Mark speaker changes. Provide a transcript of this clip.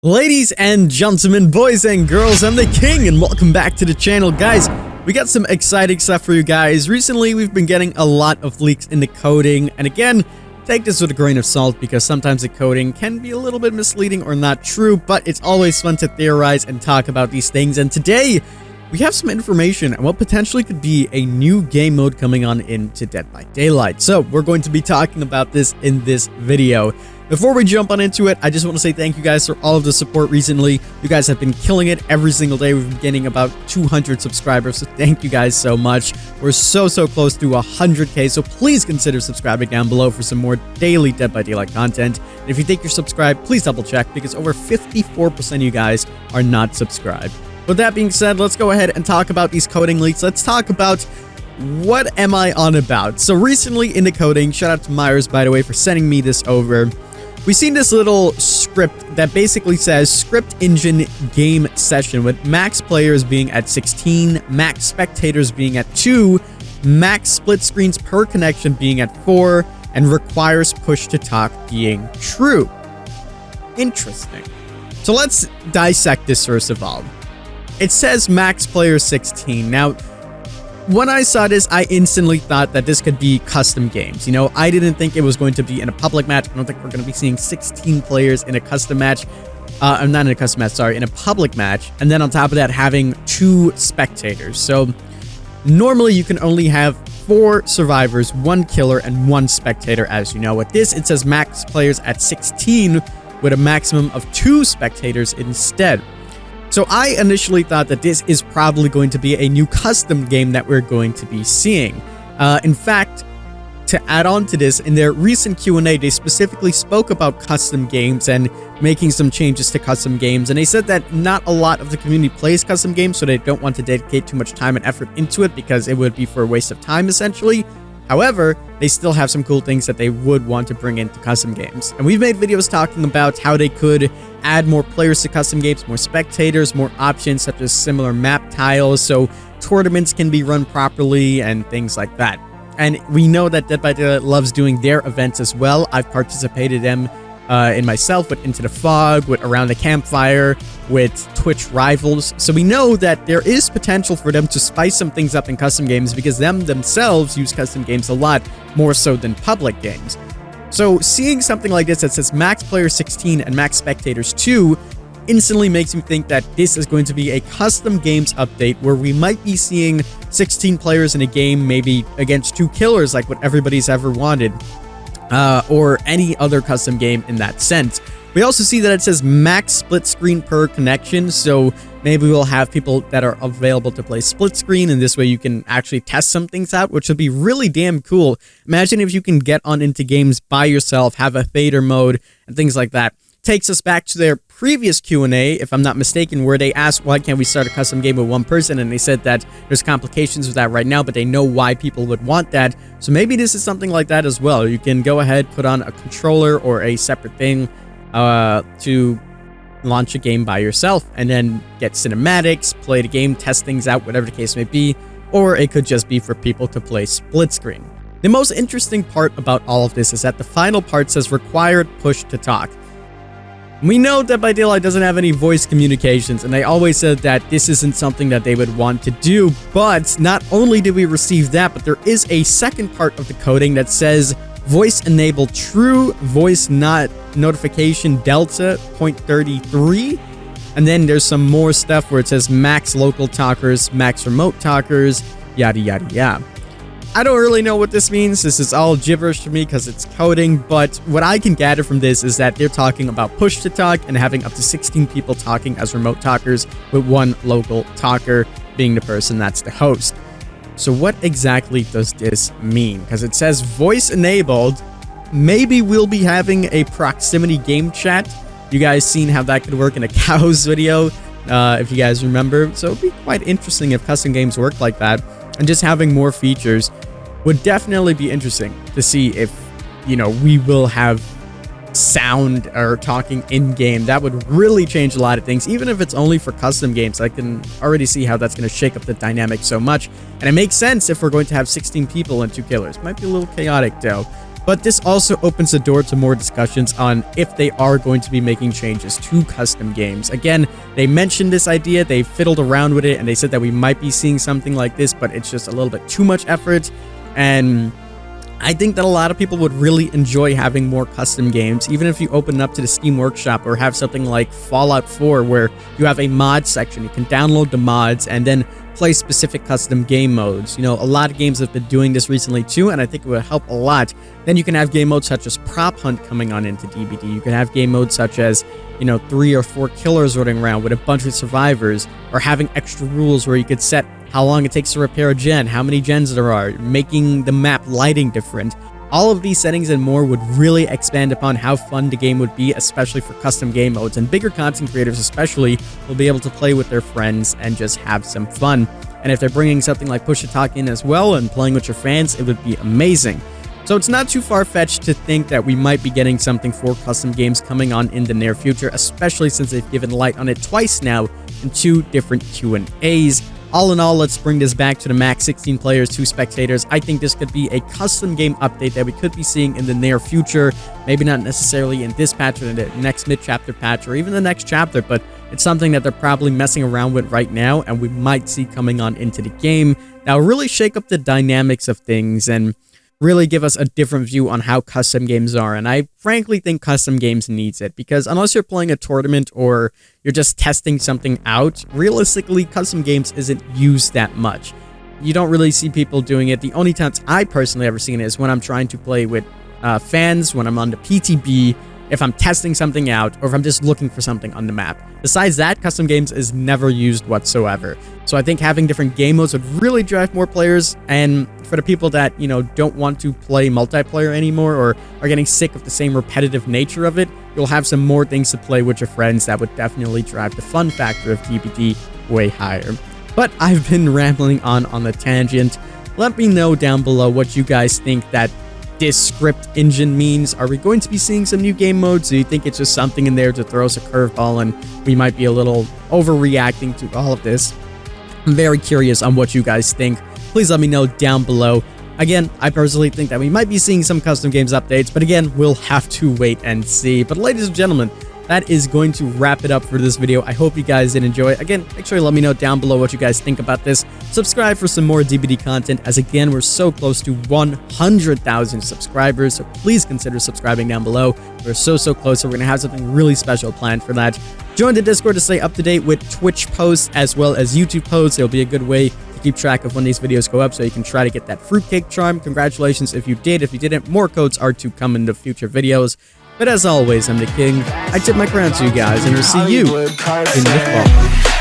Speaker 1: Ladies and gentlemen, boys and girls, I'm the King, and welcome back to the channel. Guys, we got some exciting stuff for you guys. Recently, we've been getting a lot of leaks in the coding, and again, take this with a grain of salt because sometimes the coding can be a little bit misleading or not true, but it's always fun to theorize and talk about these things. And today, we have some information on what potentially could be a new game mode coming on into Dead by Daylight. So, we're going to be talking about this in this video. Before we jump on into it, I just want to say thank you guys for all of the support recently. You guys have been killing it every single day. We've been getting about 200 subscribers, so thank you guys so much. We're so close to 100k, so please consider subscribing down below for some more daily Dead by Daylight content. And if you think you're subscribed, please double check because over 54% of you guys are not subscribed. With that being said, let's go ahead and talk about these coding leaks. Let's talk about what am I on about. So recently in the coding, shout out to Myers, by the way, for sending me this over. We've seen this little script that basically says script engine game session with max players being at 16, max spectators being at 2, max split screens per connection being at 4, and requires push to talk being true. Interesting. So let's dissect this first of all. It says max player 16. Now, when I saw this, I instantly thought that this could be custom games. You know, I didn't think it was going to be in a public match. I don't think we're going to be seeing 16 players in a custom match. I'm not in a custom match, sorry, in a public match. And then on top of that, having 2 spectators. So normally you can only have 4 survivors, 1 killer, and 1 spectator, as you know. With this, it says max players at 16 with a maximum of 2 spectators instead. So I initially thought that this is probably going to be a new custom game that we're going to be seeing. In fact, to add on to this, in their recent Q&A, they specifically spoke about custom games and making some changes to custom games. And they said that not a lot of the community plays custom games, so they don't want to dedicate too much time and effort into it because it would be for a waste of time, essentially. However, they still have some cool things that they would want to bring into custom games. And we've made videos talking about how they could add more players to custom games, more spectators, more options such as similar map tiles, so tournaments can be run properly and things like that. And we know that Dead by Daylight loves doing their events as well. I've participated in them in myself with Into the Fog, with Around the Campfire, with Twitch Rivals. So we know that there is potential for them to spice some things up in custom games because them themselves use custom games a lot more so than public games. So seeing something like this that says max player 16 and max spectators 2 instantly makes me think that this is going to be a custom games update where we might be seeing 16 players in a game, maybe against 2 killers like what everybody's ever wanted. Or any other custom game in that sense. We also see that it says max split screen per connection, so maybe we'll have people that are available to play split screen, and this way you can actually test some things out, which would be really damn cool. Imagine if you can get on into games by yourself, have a fader mode, and things like that. Takes us back to their previous Q&A, if I'm not mistaken, where they asked why can't we start a custom game with 1 person, and they said that there's complications with that right now, but they know why people would want that. So maybe this is something like that as well. You can go ahead, put on a controller or a separate thing to launch a game by yourself, and then get cinematics, play the game, test things out, whatever the case may be, or it could just be for people to play split screen. The most interesting part about all of this is that the final part says required push to talk. We know Dead by Daylight doesn't have any voice communications, and they always said that this isn't something that they would want to do, but not only did we receive that, but there is a second part of the coding that says voice enabled true, voice not notification delta 0.33, and then there's some more stuff where it says max local talkers, max remote talkers, yada yada yada. I don't really know what this means. This is all gibberish to me because it's coding, but what I can gather from this is that they're talking about push to talk and having up to 16 people talking as remote talkers, with 1 local talker being the person that's the host. So what exactly does this mean? Because it says voice enabled. Maybe we'll be having a proximity game chat. You guys seen how that could work in a Cows video, if you guys remember. So it'd be quite interesting if custom games work like that. And just having more features would definitely be interesting to see if, you know, we will have sound or talking in-game. That would really change a lot of things, even if it's only for custom games. I can already see how that's going to shake up the dynamic so much. And it makes sense if we're going to have 16 people and 2 killers. Might be a little chaotic, though. But this also opens the door to more discussions on if they are going to be making changes to custom games. Again, they mentioned this idea, they fiddled around with it, and they said that we might be seeing something like this, but it's just a little bit too much effort. And I think that a lot of people would really enjoy having more custom games, even if you open up to the Steam Workshop or have something like Fallout 4 where you have a mod section. You can download the mods and then play specific custom game modes. You know, a lot of games have been doing this recently too, and I think it would help a lot. Then you can have game modes such as Prop Hunt coming on into DBD. You can have game modes such as, you know, 3 or 4 killers running around with a bunch of survivors, or having extra rules where you could set how long it takes to repair a gen, how many gens there are, making the map lighting different. All of these settings and more would really expand upon how fun the game would be, especially for custom game modes, and bigger content creators especially will be able to play with their friends and just have some fun. And if they're bringing something like Push to Talk in as well and playing with your fans, it would be amazing. So it's not too far-fetched to think that we might be getting something for custom games coming on in the near future, especially since they've given light on it twice now in 2 different Q&As. All in all, let's bring this back to the max 16 players, 2 spectators. I think this could be a custom game update that we could be seeing in the near future. Maybe not necessarily in this patch or in the next mid-chapter patch or even the next chapter, but it's something that they're probably messing around with right now and we might see coming on into the game. That'll really shake up the dynamics of things and really give us a different view on how custom games are. And I frankly think custom games needs it, because unless you're playing a tournament or you're just testing something out, realistically, custom games isn't used that much. You don't really see people doing it. The only times I personally ever seen it is when I'm trying to play with fans, when I'm on the PTB, if I'm testing something out, or if I'm just looking for something on the map. Besides that, custom games is never used whatsoever. So I think having different game modes would really drive more players, and for the people that, you know, don't want to play multiplayer anymore or are getting sick of the same repetitive nature of it, you'll have some more things to play with your friends that would definitely drive the fun factor of DBD way higher. But I've been rambling on the tangent. Let me know down below what you guys think that this script engine means. Are we going to be seeing some new game modes? Do you think it's just something in there to throw us a curveball and we might be a little overreacting to all of this? I'm very curious on what you guys think. Please let me know down below. Again, I personally think that we might be seeing some custom games updates, but again, we'll have to wait and see. But ladies and gentlemen, that is going to wrap it up for this video. I hope you guys did enjoy. Again, make sure you let me know down below what you guys think about this. Subscribe for some more DBD content, as again, we're so close to 100,000 subscribers, so please consider subscribing down below. We're so close, so we're going to have something really special planned for that. Join the Discord to stay up to date with Twitch posts as well as YouTube posts. It'll be a good way to keep track of when these videos go up, so you can try to get that fruitcake charm. Congratulations if you did. If you didn't, more codes are to come in the future videos. But as always, I'm the King. I tip my crown to you guys, and we'll see you in the fall.